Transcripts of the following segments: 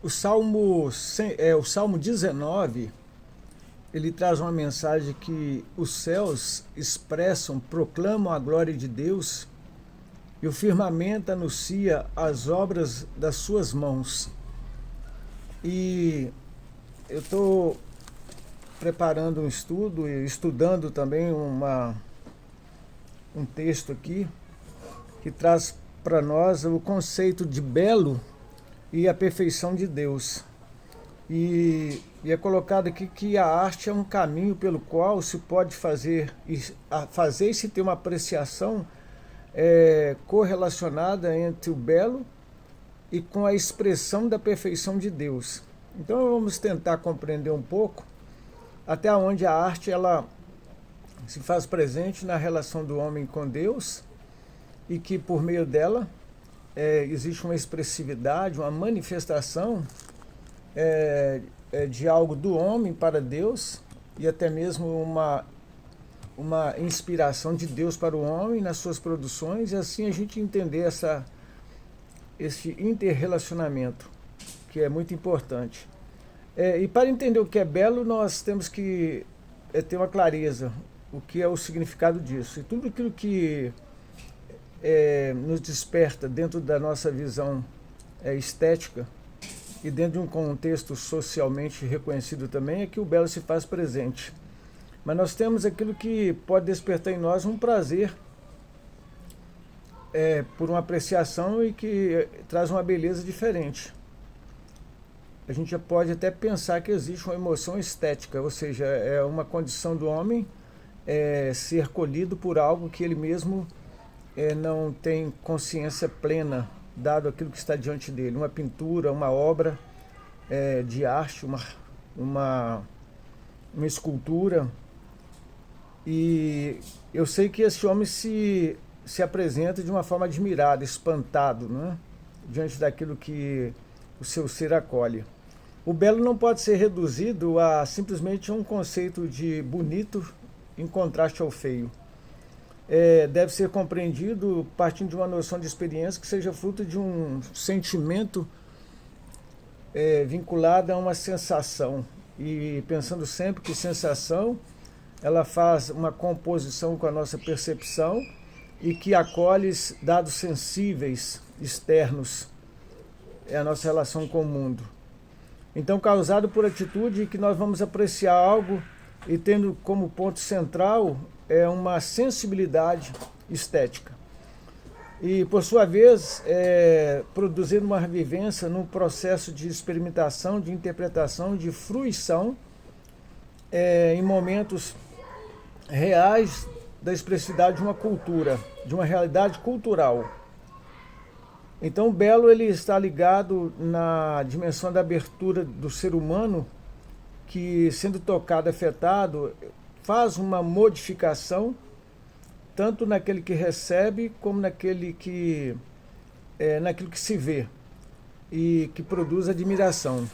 O Salmo 19, ele traz uma mensagem que os céus expressam, proclamam a glória de Deus e o firmamento anuncia as obras das suas mãos. E eu estou preparando um estudo e estudando também um texto aqui que traz para nós o conceito de belo e a perfeição de Deus. E é colocado aqui que a arte é um caminho pelo qual se pode fazer e se ter uma apreciação correlacionada entre o belo e com a expressão da perfeição de Deus. Então vamos tentar compreender um pouco até onde a arte ela se faz presente na relação do homem com Deus e que por meio dela existe uma expressividade, uma manifestação de algo do homem para Deus e até mesmo uma inspiração de Deus para o homem nas suas produções, e assim a gente entender esse interrelacionamento, que é muito importante. E para entender o que é belo, nós temos que ter uma clareza, o que é o significado disso. E tudo aquilo que nos desperta dentro da nossa visão estética e dentro de um contexto socialmente reconhecido também, é que o belo se faz presente. Mas nós temos aquilo que pode despertar em nós um prazer por uma apreciação e que traz uma beleza diferente. A gente já pode até pensar que existe uma emoção estética, ou seja, é uma condição do homem ser colhido por algo que ele mesmo não tem consciência plena, dado aquilo que está diante dele. Uma pintura, uma obra de arte, uma escultura. E eu sei que esse homem se apresenta de uma forma admirada, espantado, né? Diante daquilo que o seu ser acolhe. O belo não pode ser reduzido a simplesmente um conceito de bonito em contraste ao feio. Deve ser compreendido partindo de uma noção de experiência que seja fruto de um sentimento vinculado a uma sensação. E pensando sempre que sensação, ela faz uma composição com a nossa percepção e que acolhe dados sensíveis externos, a nossa relação com o mundo. Então, causado por atitude que nós vamos apreciar algo e tendo como ponto central uma sensibilidade estética. E, por sua vez, produzindo uma vivência num processo de experimentação, de interpretação, de fruição, em momentos reais da expressividade de uma cultura, de uma realidade cultural. Então o belo ele está ligado na dimensão da abertura do ser humano, que sendo tocado, afetado, faz uma modificação, tanto naquele que recebe, como naquilo que se vê, e que produz admiração.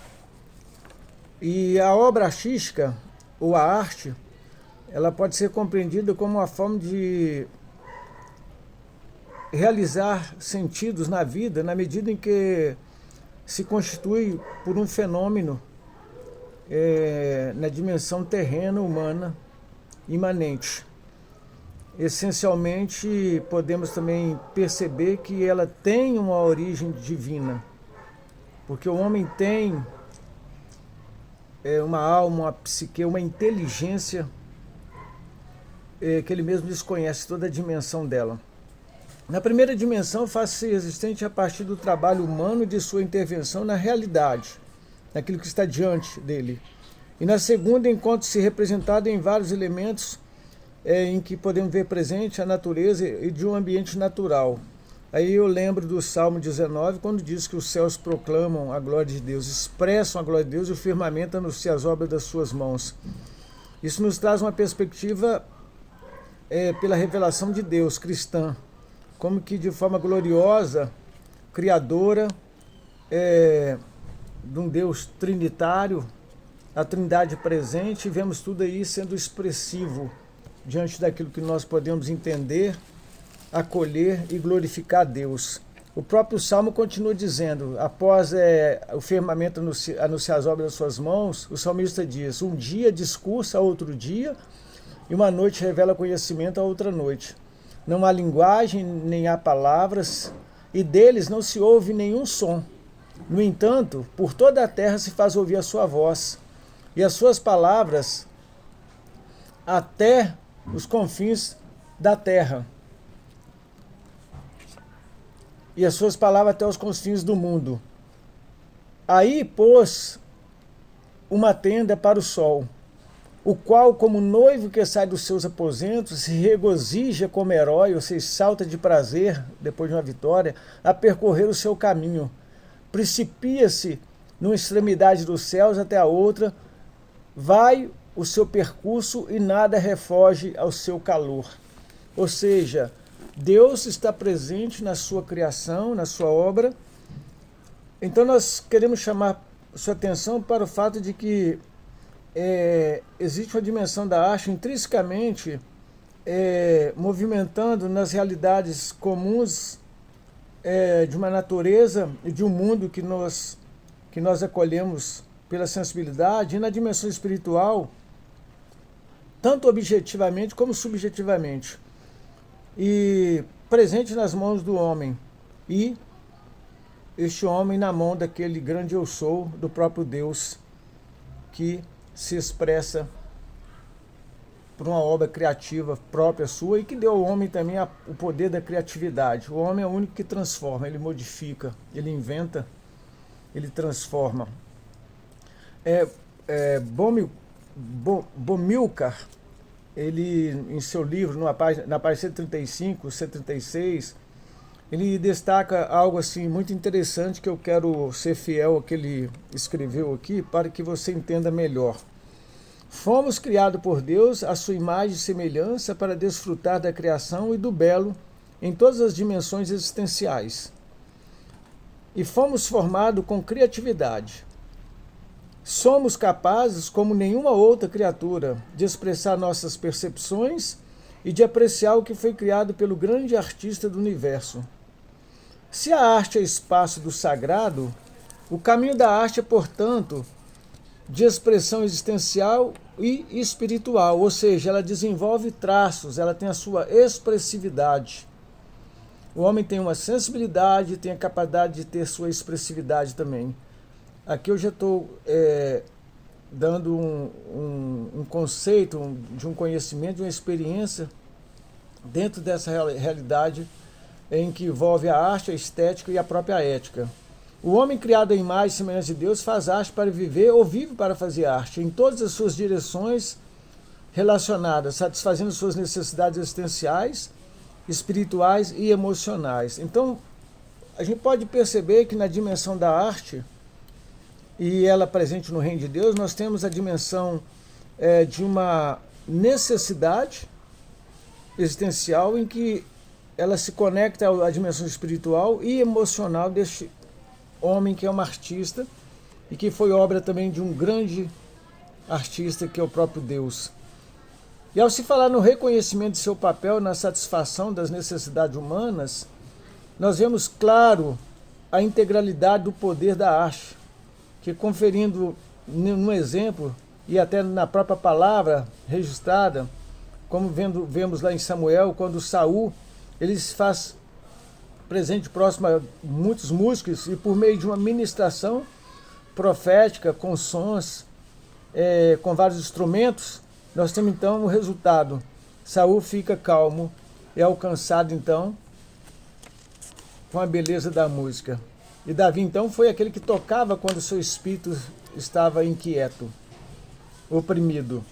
E a obra artística, ou a arte, ela pode ser compreendida como uma forma de realizar sentidos na vida, na medida em que se constitui por um fenômeno na dimensão terrena, humana, imanente. Essencialmente, podemos também perceber que ela tem uma origem divina, porque o homem tem uma alma, uma psique, uma inteligência que ele mesmo desconhece toda a dimensão dela. Na primeira dimensão, faz-se existente a partir do trabalho humano e de sua intervenção na realidade, naquilo que está diante dele. E na segunda, encontra-se representado em vários elementos em que podemos ver presente a natureza e de um ambiente natural. Aí eu lembro do Salmo 19, quando diz que os céus proclamam a glória de Deus, expressam a glória de Deus e o firmamento anuncia as obras das suas mãos. Isso nos traz uma perspectiva pela revelação de Deus cristã, como que de forma gloriosa, criadora, de um Deus trinitário, a trindade presente, e vemos tudo aí sendo expressivo diante daquilo que nós podemos entender, acolher e glorificar a Deus. O próprio Salmo continua dizendo, após o firmamento anunciar as obras das suas mãos, o salmista diz, um dia discursa a outro dia, e uma noite revela conhecimento a outra noite. Não há linguagem, nem há palavras, e deles não se ouve nenhum som. No entanto, por toda a terra se faz ouvir a sua voz, e as suas palavras até os confins da terra. E as suas palavras até os confins do mundo. Aí pôs uma tenda para o sol, o qual, como noivo que sai dos seus aposentos, se regozija como herói, ou seja, salta de prazer, depois de uma vitória, a percorrer o seu caminho. Precipia-se numa extremidade dos céus até a outra, vai o seu percurso e nada refoge ao seu calor. Ou seja, Deus está presente na sua criação, na sua obra. Então nós queremos chamar sua atenção para o fato de que existe uma dimensão da arte intrinsecamente movimentando nas realidades comuns de uma natureza e de um mundo que nós acolhemos pela sensibilidade, e na dimensão espiritual, tanto objetivamente como subjetivamente, e presente nas mãos do homem, e este homem na mão daquele grande eu sou, do próprio Deus, que se expressa por uma obra criativa própria sua e que deu ao homem também o poder da criatividade. O homem é o único que transforma, ele modifica, ele inventa, ele transforma. Bomilcar, ele, em seu livro, na página 135, 136, ele destaca algo assim muito interessante que eu quero ser fiel ao que ele escreveu aqui para que você entenda melhor. Fomos criados por Deus à sua imagem e semelhança para desfrutar da criação e do belo em todas as dimensões existenciais. E fomos formados com criatividade. Somos capazes, como nenhuma outra criatura, de expressar nossas percepções e de apreciar o que foi criado pelo grande artista do universo. Se a arte é espaço do sagrado, o caminho da arte é, portanto, de expressão existencial e espiritual, ou seja, ela desenvolve traços, ela tem a sua expressividade. O homem tem uma sensibilidade, tem a capacidade de ter sua expressividade também. Aqui eu já estou dando um conceito, de um conhecimento, de uma experiência dentro dessa realidade em que envolve a arte, a estética e a própria ética. O homem criado em imagem e semelhança de Deus faz arte para viver ou vive para fazer arte, em todas as suas direções relacionadas, satisfazendo suas necessidades existenciais, espirituais e emocionais. Então, a gente pode perceber que na dimensão da arte, e ela presente no reino de Deus, nós temos a dimensão de uma necessidade existencial em que ela se conecta à dimensão espiritual e emocional deste homem que é um artista e que foi obra também de um grande artista que é o próprio Deus. E ao se falar no reconhecimento de seu papel na satisfação das necessidades humanas, nós vemos claro a integralidade do poder da arte, que conferindo num exemplo e até na própria palavra registrada, como vemos lá em Samuel, quando Saul ele se faz presente próximo a muitos músicos e por meio de uma ministração profética, com sons, com vários instrumentos, nós temos então o resultado. Saul fica calmo, é alcançado então com a beleza da música. E Davi então foi aquele que tocava quando seu espírito estava inquieto, oprimido.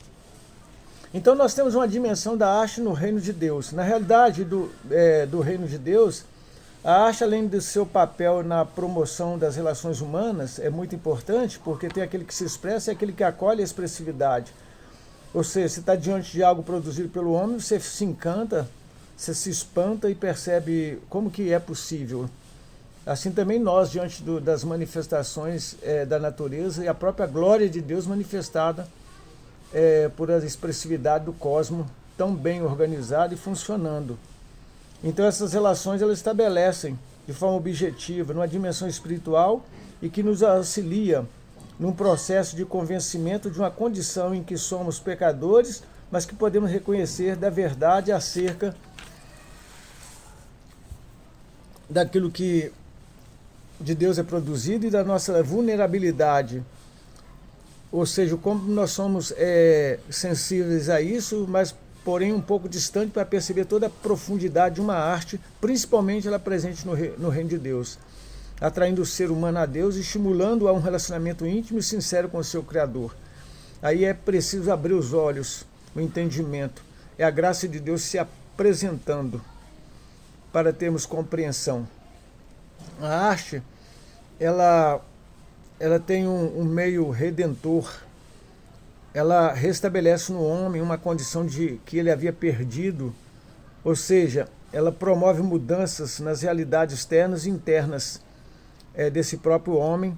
Então nós temos uma dimensão da arte no reino de Deus. Na realidade do reino de Deus, a arte, além do seu papel na promoção das relações humanas, é muito importante, porque tem aquele que se expressa e aquele que acolhe a expressividade. Ou seja, você está diante de algo produzido pelo homem, você se encanta, você se espanta e percebe como que é possível. Assim também nós, diante das manifestações da natureza e a própria glória de Deus manifestada por a expressividade do cosmos tão bem organizado e funcionando. Então essas relações elas estabelecem de forma objetiva, numa dimensão espiritual e que nos auxilia num processo de convencimento de uma condição em que somos pecadores, mas que podemos reconhecer da verdade acerca daquilo que de Deus é produzido e da nossa vulnerabilidade. Ou seja, como nós somos sensíveis a isso, mas porém um pouco distante para perceber toda a profundidade de uma arte, principalmente ela presente no reino de Deus, atraindo o ser humano a Deus e estimulando a um relacionamento íntimo e sincero com o seu Criador. Aí é preciso abrir os olhos, o entendimento, é a graça de Deus se apresentando para termos compreensão. A arte, ela tem um meio redentor. Ela restabelece no homem uma condição de que ele havia perdido, ou seja, ela promove mudanças nas realidades externas e internas desse próprio homem.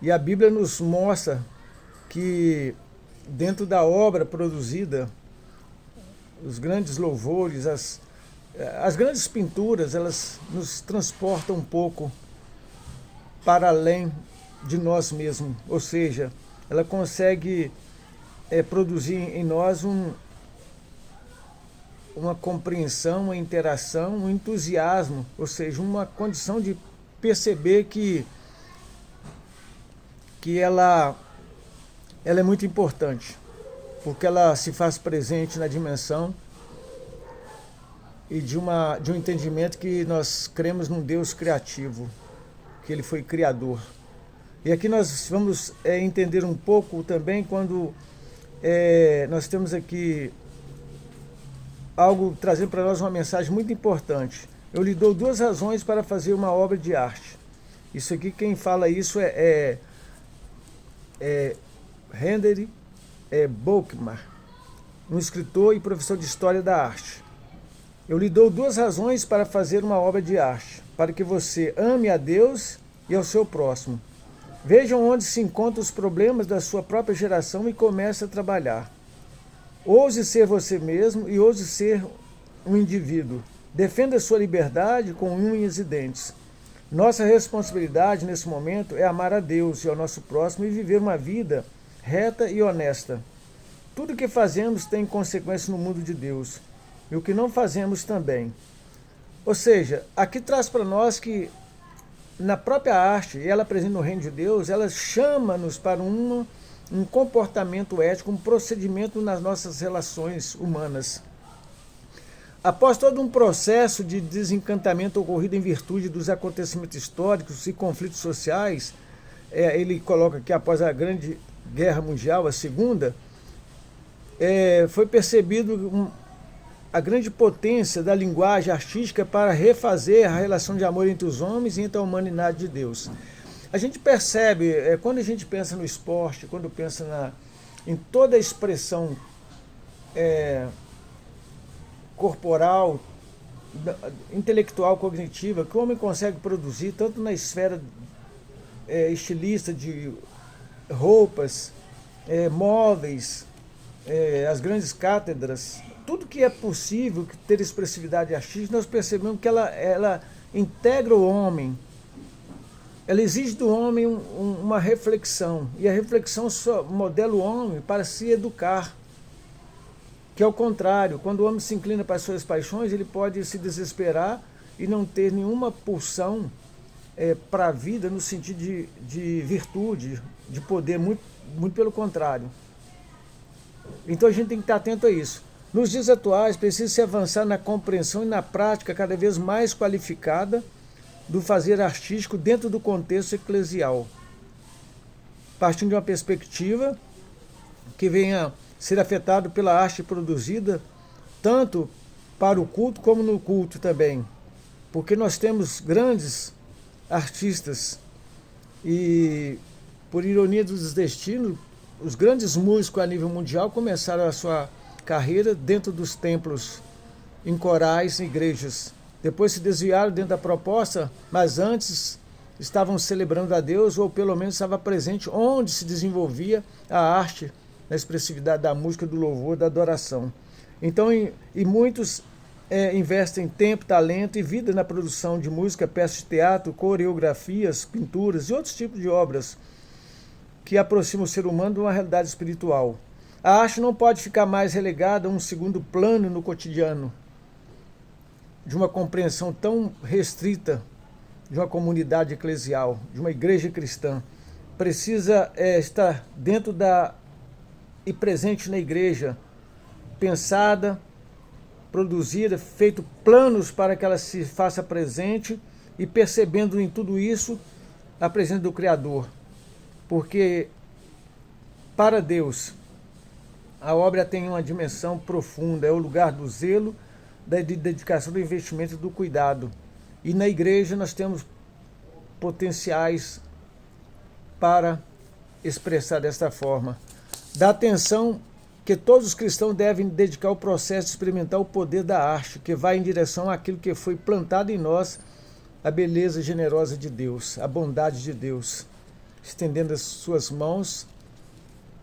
E a Bíblia nos mostra que dentro da obra produzida, os grandes louvores, as grandes pinturas, elas nos transportam um pouco para além de nós mesmos, ou seja, ela consegue produzir em nós uma compreensão, uma interação, um entusiasmo, ou seja, uma condição de perceber que ela é muito importante, porque ela se faz presente na dimensão e de um entendimento que nós cremos num Deus criativo, que ele foi criador. E aqui nós vamos entender um pouco também quando nós temos aqui algo trazendo para nós uma mensagem muito importante. Eu lhe dou 2 razões para fazer uma obra de arte. Isso aqui, quem fala isso é Henry Bockmar, um escritor e professor de História da Arte. Eu lhe dou 2 razões para fazer uma obra de arte, para que você ame a Deus e ao seu próximo. Vejam onde se encontram os problemas da sua própria geração e comece a trabalhar. Ouse ser você mesmo e ouse ser um indivíduo. Defenda sua liberdade com unhas e dentes. Nossa responsabilidade nesse momento é amar a Deus e ao nosso próximo e viver uma vida reta e honesta. Tudo o que fazemos tem consequência no mundo de Deus, e o que não fazemos também. Ou seja, aqui traz para nós que na própria arte, ela presente no reino de Deus, ela chama-nos para um comportamento ético, um procedimento nas nossas relações humanas. Após todo um processo de desencantamento ocorrido em virtude dos acontecimentos históricos e conflitos sociais, ele coloca que após a Grande Guerra Mundial, a Segunda, foi percebido a grande potência da linguagem artística para refazer a relação de amor entre os homens e entre a humanidade de Deus. A gente percebe, quando a gente pensa no esporte, quando pensa em toda a expressão corporal, intelectual, cognitiva, que o homem consegue produzir, tanto na esfera estilista de roupas, móveis, as grandes cátedras, tudo que é possível ter expressividade artística, nós percebemos que ela integra o homem, ela exige do homem uma reflexão, e a reflexão só modela o homem para se educar, que é o contrário. Quando o homem se inclina para as suas paixões, ele pode se desesperar e não ter nenhuma pulsão para a vida no sentido de virtude, de poder, muito, muito pelo contrário. Então a gente tem que estar atento a isso. Nos dias atuais, precisa-se avançar na compreensão e na prática cada vez mais qualificada do fazer artístico dentro do contexto eclesial, partindo de uma perspectiva que venha ser afetado pela arte produzida tanto para o culto como no culto também, porque nós temos grandes artistas e, por ironia dos destinos, os grandes músicos a nível mundial começaram a sua carreira dentro dos templos, em corais, em igrejas. Depois se desviaram dentro da proposta, mas antes estavam celebrando a Deus, ou pelo menos estava presente onde se desenvolvia a arte, a expressividade da música, do louvor, da adoração. Então, e muitos investem tempo, talento e vida na produção de música, peças de teatro, coreografias, pinturas e outros tipos de obras que aproximam o ser humano de uma realidade espiritual. A arte não pode ficar mais relegada a um segundo plano no cotidiano, de uma compreensão tão restrita de uma comunidade eclesial, de uma igreja cristã. Precisa estar dentro e presente na igreja, pensada, produzida, feito planos para que ela se faça presente e percebendo em tudo isso a presença do Criador. Porque para Deus a obra tem uma dimensão profunda, é o lugar do zelo, da dedicação, do investimento e do cuidado. E na igreja nós temos potenciais para expressar desta forma. Da atenção que todos os cristãos devem dedicar ao processo de experimentar o poder da arte, que vai em direção àquilo que foi plantado em nós, a beleza generosa de Deus, a bondade de Deus, estendendo as suas mãos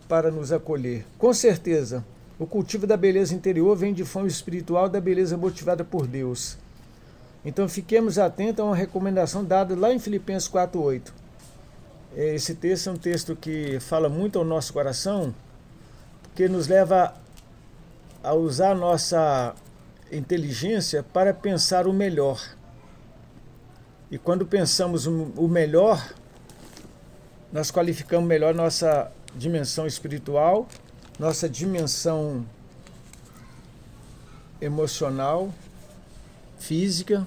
para nos acolher. Com certeza, o cultivo da beleza interior vem de fome espiritual da beleza motivada por Deus. Então fiquemos atentos a uma recomendação dada lá em Filipenses 4:8. Esse texto é um texto que fala muito ao nosso coração, que nos leva a usar a nossa inteligência para pensar o melhor. E quando pensamos o melhor, nós qualificamos melhor nossa dimensão espiritual, nossa dimensão emocional, física,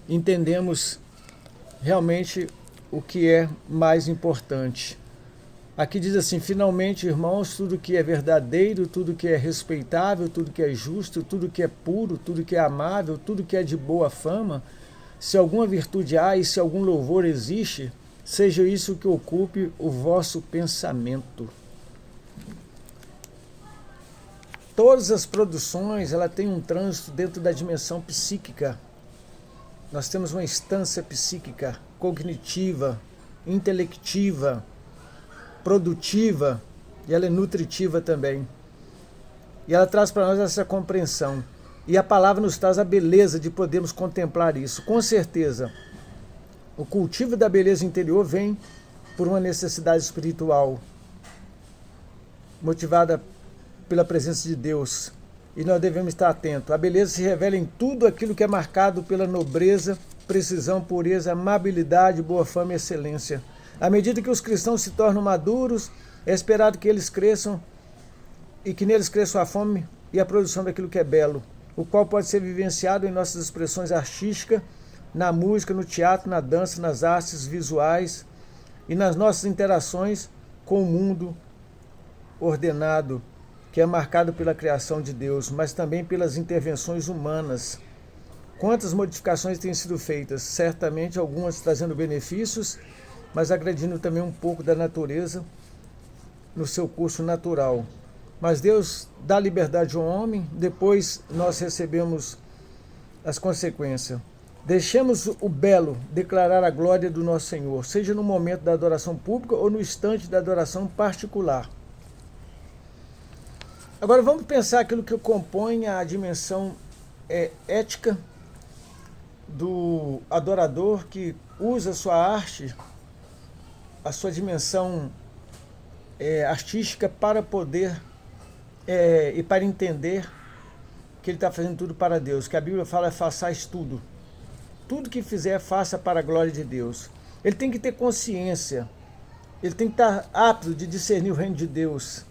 entendemos realmente o que é mais importante. Aqui diz assim: finalmente, irmãos, tudo que é verdadeiro, tudo que é respeitável, tudo que é justo, tudo que é puro, tudo que é amável, tudo que é de boa fama, se alguma virtude há e se algum louvor existe, seja isso que ocupe o vosso pensamento. Todas as produções, ela tem um trânsito dentro da dimensão psíquica. Nós temos uma instância psíquica, cognitiva, intelectiva, produtiva, e ela é nutritiva também. E ela traz para nós essa compreensão. E a palavra nos traz a beleza de podermos contemplar isso. Com certeza, o cultivo da beleza interior vem por uma necessidade espiritual, motivada pela presença de Deus. E nós devemos estar atentos. A beleza se revela em tudo aquilo que é marcado pela nobreza, precisão, pureza, amabilidade, boa fama e excelência. À medida que os cristãos se tornam maduros, é esperado que eles cresçam e que neles cresça a fome e a produção daquilo que é belo, o qual pode ser vivenciado em nossas expressões artísticas, na música, no teatro, na dança, nas artes visuais e nas nossas interações com o mundo ordenado, que é marcado pela criação de Deus, mas também pelas intervenções humanas. Quantas modificações têm sido feitas? Certamente algumas trazendo benefícios, mas agredindo também um pouco da natureza no seu curso natural. Mas Deus dá liberdade ao homem, depois nós recebemos as consequências. Deixemos o belo declarar a glória do nosso Senhor, seja no momento da adoração pública ou no instante da adoração particular. Agora vamos pensar aquilo que compõe a dimensão ética do adorador que usa a sua arte, a sua dimensão artística para poder e para entender que ele está fazendo tudo para Deus, que a Bíblia fala: façais tudo. Tudo que fizer, faça para a glória de Deus. Ele tem que ter consciência, ele tem que estar apto de discernir o reino de Deus,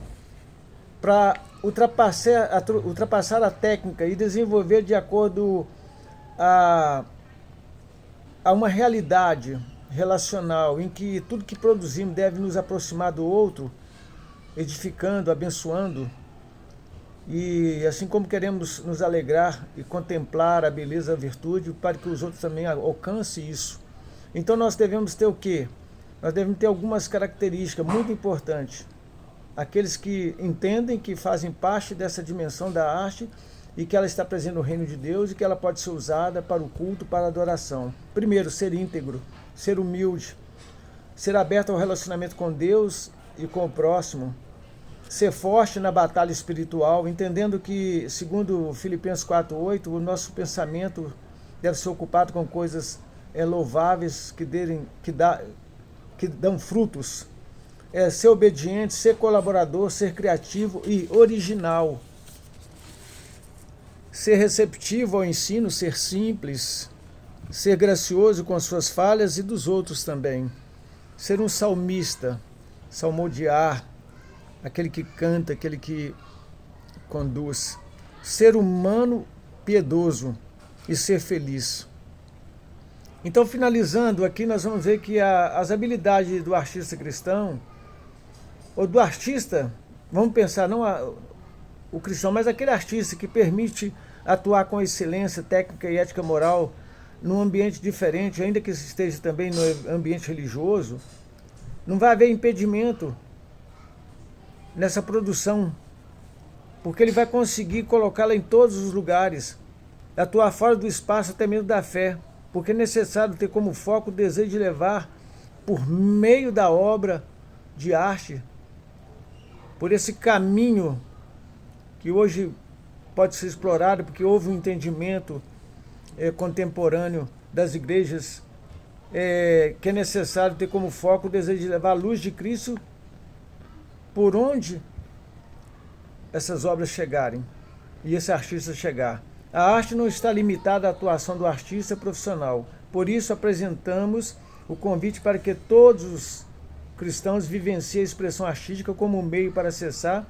para ultrapassar a técnica e desenvolver de acordo a uma realidade relacional em que tudo que produzimos deve nos aproximar do outro, edificando, abençoando. E assim como queremos nos alegrar e contemplar a beleza, a virtude, para que os outros também alcancem isso. Então nós devemos ter o quê? Nós devemos ter algumas características muito importantes. Aqueles que entendem que fazem parte dessa dimensão da arte e que ela está presente no reino de Deus e que ela pode ser usada para o culto, para a adoração. Primeiro, ser íntegro, ser humilde, ser aberto ao relacionamento com Deus e com o próximo, ser forte na batalha espiritual, entendendo que, segundo Filipenses 4:8, o nosso pensamento deve ser ocupado com coisas louváveis que dão frutos. Ser obediente, ser colaborador, ser criativo e original. Ser receptivo ao ensino, ser simples, ser gracioso com as suas falhas e dos outros também. Ser um salmista, salmodiar, aquele que canta, aquele que conduz. Ser humano piedoso e ser feliz. Então, finalizando aqui, nós vamos ver que as habilidades do artista cristão, ou do artista, vamos pensar, não o cristão, mas aquele artista que permite atuar com excelência técnica e ética moral num ambiente diferente, ainda que esteja também no ambiente religioso, não vai haver impedimento nessa produção, porque ele vai conseguir colocá-la em todos os lugares, atuar fora do espaço até mesmo da fé, porque é necessário ter como foco o desejo de levar, por meio da obra de arte, por esse caminho que hoje pode ser explorado, porque houve um entendimento contemporâneo das igrejas, que é necessário ter como foco o desejo de levar a luz de Cristo por onde essas obras chegarem e esse artista chegar. A arte não está limitada à atuação do artista profissional. Por isso, apresentamos o convite para que todos os cristãos vivenciem a expressão artística como um meio para acessar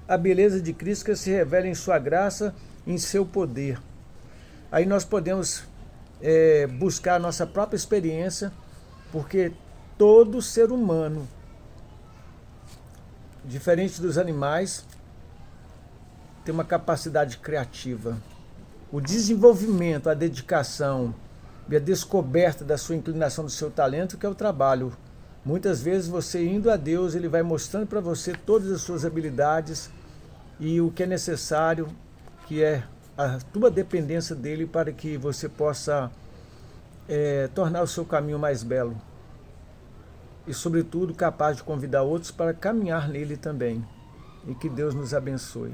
a beleza de Cristo que se revela em sua graça, em seu poder. Aí nós podemos buscar a nossa própria experiência, porque todo ser humano, diferente dos animais, tem uma capacidade criativa. O desenvolvimento, a dedicação e a descoberta da sua inclinação, do seu talento, que é o trabalho. Muitas vezes você indo a Deus, Ele vai mostrando para você todas as suas habilidades e o que é necessário, que é a tua dependência dEle para que você possa tornar o seu caminho mais belo. E, sobretudo, capaz de convidar outros para caminhar nele também. E que Deus nos abençoe.